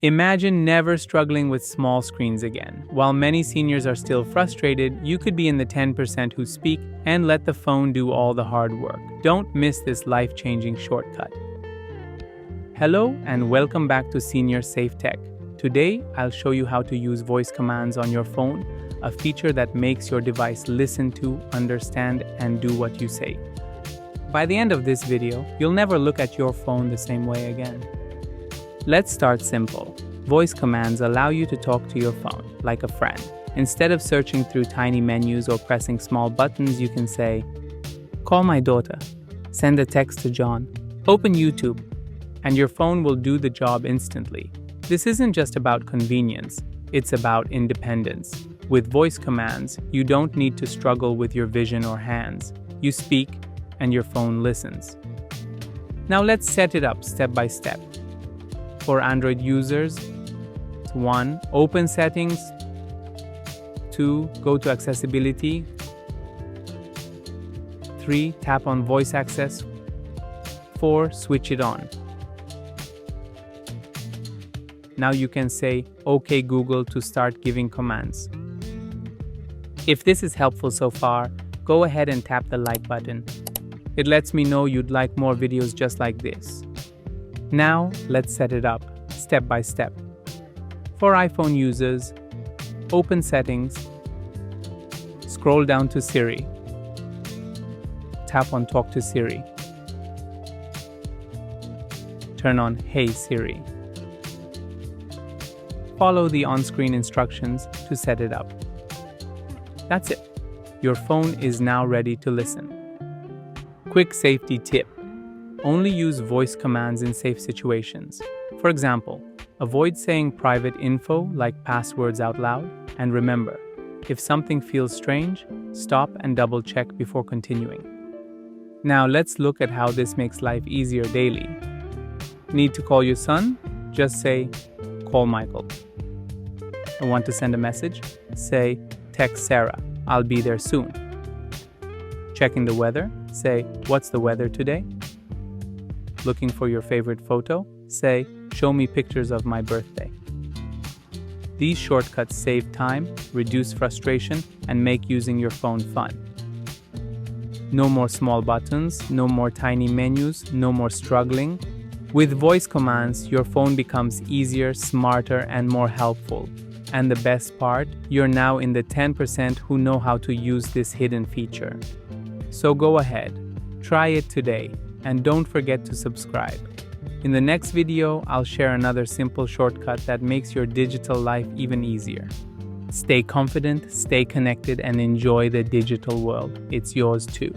Imagine never struggling with small screens again. While many seniors are still frustrated, you could be in the 10% who speak and let the phone do all the hard work. Don't miss this life-changing shortcut. Hello and welcome back to Senior Safe Tech. Today, I'll show you how to use voice commands on your phone, a feature that makes your device listen to, understand, and do what you say. By the end of this video, you'll never look at your phone the same way again. Let's start simple. Voice commands allow you to talk to your phone like a friend. Instead of searching through tiny menus or pressing small buttons, you can say, "Call my daughter," "Send a text to John," "Open YouTube," and your phone will do the job instantly. This isn't just about convenience, it's about independence. With voice commands, you don't need to struggle with your vision or hands. You speak, and your phone listens. Now let's set it up step by step. For Android users, 1. Open Settings. 2. Go to Accessibility. 3. Tap on Voice Access. 4. Switch it on. Now you can say, "OK Google" to start giving commands. If this is helpful so far, go ahead and tap the like button. It lets me know you'd like more videos just like this. Now, let's set it up, step by step. For iPhone users, open Settings, scroll down to Siri, tap on Talk to Siri, turn on Hey Siri. Follow the on-screen instructions to set it up. That's it. Your phone is now ready to listen. Quick safety tip. Only use voice commands in safe situations. For example, avoid saying private info like passwords out loud. And remember, if something feels strange, stop and double check before continuing. Now let's look at how this makes life easier daily. Need to call your son? Just say, "Call Michael." Want to send a message? Say, "Text Sarah, I'll be there soon." Checking the weather? Say, "What's the weather today?" Looking for your favorite photo? Say, "Show me pictures of my birthday." These shortcuts save time, reduce frustration, and make using your phone fun. No more small buttons, no more tiny menus, no more struggling. With voice commands, your phone becomes easier, smarter, and more helpful. And the best part, you're now in the 10% who know how to use this hidden feature. So go ahead, try it today, and don't forget to subscribe. In the next video, I'll share another simple shortcut that makes your digital life even easier. Stay confident, stay connected, and enjoy the digital world. It's yours too.